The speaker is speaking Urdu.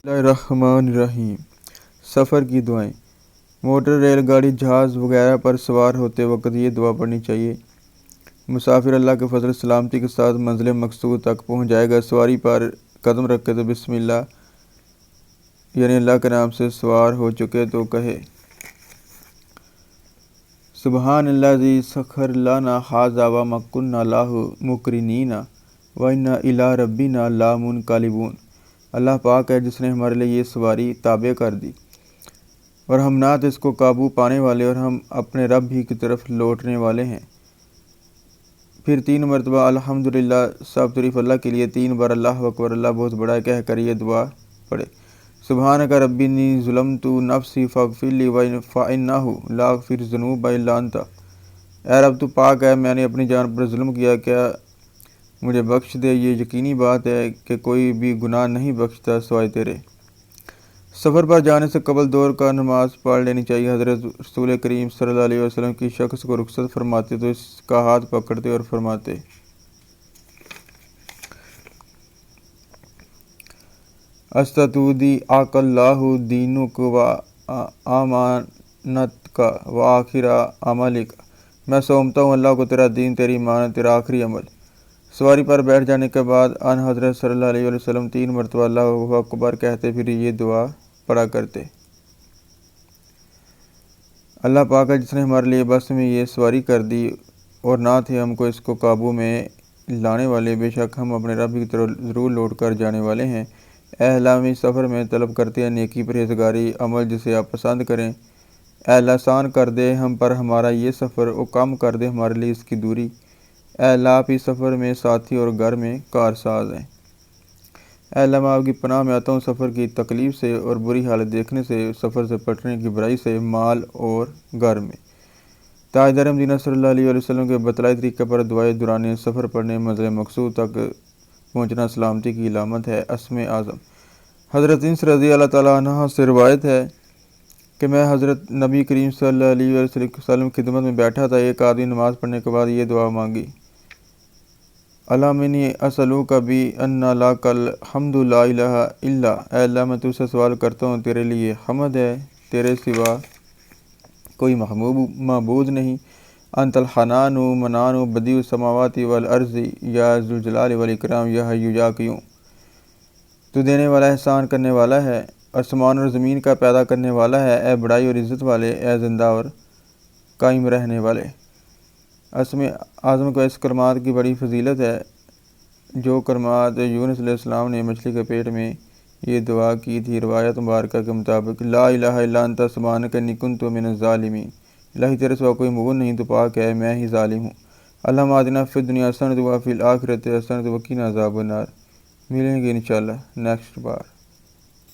بسم اللہ الرحمن الرحیم۔ سفر کی دعائیں۔ موٹر، ریل گاڑی، جہاز وغیرہ پر سوار ہوتے وقت یہ دعا پڑھنی چاہیے۔ مسافر اللہ کے فضل سلامتی کے ساتھ منزل مقصود تک پہنچ جائے گا۔ سواری پر قدم رکھے تو بسم اللہ یعنی اللہ کے نام سے سوار ہو چکے تو کہے سبحان الذی سخر لنا ھذا وما کنا لہ مقرنین وانا الی ربنا لمنقلبون۔ اللہ پاک ہے جس نے ہمارے لیے یہ سواری تابع کر دی اور ہم نہ تو اس کو قابو پانے والے اور ہم اپنے رب ہی کی طرف لوٹنے والے ہیں۔ پھر 3 مرتبہ الحمدللہ، سب تعریف اللہ کے لیے، 3 بار اللہ اکبر، اللہ بہت بڑا ہے کہہ کر یہ دعا پڑھے۔ سبحانک ربی انی ظلمت نفسی فاغفر لی فانہ لا یغفر الذنوب الا انت۔ اے رب تو پاک ہے، میں نے اپنی جان پر ظلم کیا، کیا مجھے بخش دے۔ یہ یقینی بات ہے کہ کوئی بھی گناہ نہیں بخشتا سوائے تیرے۔ سفر پر جانے سے قبل 2 رکعت نماز پڑھ لینی چاہیے۔ حضرت رسول کریم صلی اللہ علیہ وسلم کی شخص کو رخصت فرماتے تو اس کا ہاتھ پکڑتے اور فرماتے استودی آک اللہ دینک و امانتک و آخر عملک۔ میں سونپتا ہوں اللہ کو تیرا دین، تیری امانت، تیرا آخری عمل۔ سواری پر بیٹھ جانے کے بعد ان حضرت صلی اللہ علیہ وسلم 3 مرتبہ اللہ اکبر کہتے پھر یہ دعا پڑھا کرتے۔ اللہ پاک ہے جس نے ہمارے لیے بس میں یہ سواری کر دی اور نہ تھے ہم کو اس کو قابو میں لانے والے، بے شک ہم اپنے رب کی طرف ضرور لوٹ کر جانے والے ہیں۔ اے اللہ، ہم اس سفر میں طلب کرتے ہیں نیکی، پرہیزگاری، عمل جسے آپ پسند کریں۔ اے اللہ، آسان کر دے ہم پر ہمارا یہ سفر اور کم کر دے ہمارے لیے اس کی دوری۔ اے اللہ، آپ اس سفر میں ساتھی اور گھر میں کارساز ہیں۔ اے اللہ، میں آپ کی پناہ میں آتا ہوں سفر کی تکلیف سے اور بری حالت دیکھنے سے، سفر سے پٹنے کی برائی سے، مال اور گھر میں۔ تاجدار مدینہ صلی اللہ علیہ وسلم کے بتلائے طریقے پر دعائے دوران سفر پڑھنے منزل مقصود تک پہنچنا سلامتی کی علامت ہے۔ اسم اعظم۔ حضرت انس رضی اللہ تعالیٰ عنہ سے روایت ہے کہ میں حضرت نبی کریم صلی اللہ علیہ وسلم کی خدمت میں بیٹھا تھا۔ ایک آدمی نماز پڑھنے کے بعد یہ دعا مانگی، اللہم انی اسألوک بان لک الحمد لا الہ الا۔ اے اللہ، میں تجھ سے سوال کرتا ہوں، تیرے لیے حمد ہے، تیرے سوا کوئی معبود نہیں۔ انت الحنان منان بدیع السماوات والارض یا ذو الجلال والاکرام یا حی یا قیوم۔ تو دینے والا، احسان کرنے والا ہے، آسمان اور زمین کا پیدا کرنے والا ہے۔ اے بڑائی اور عزت والے، اے زندہ اور قائم رہنے والے۔ اسم اعظم کو اس کلمات کی بڑی فضیلت ہے جو کلمات یونس علیہ السلام نے مچھلی کے پیٹ میں یہ دعا کی تھی۔ روایت مبارکہ کے مطابق لا الہ الا انت سبحانک انی کنت من الظالمین۔ الہی تیرے سوا کوئی معبود نہیں، تو پاک ہے میں ہی ظالم ہوں۔ اللہم آتنا فی الدنیا حسنۃ وفی الآخرۃ حسنۃ وقنا عذاب النار۔ ملیں گے انشاءاللہ نیکسٹ بار۔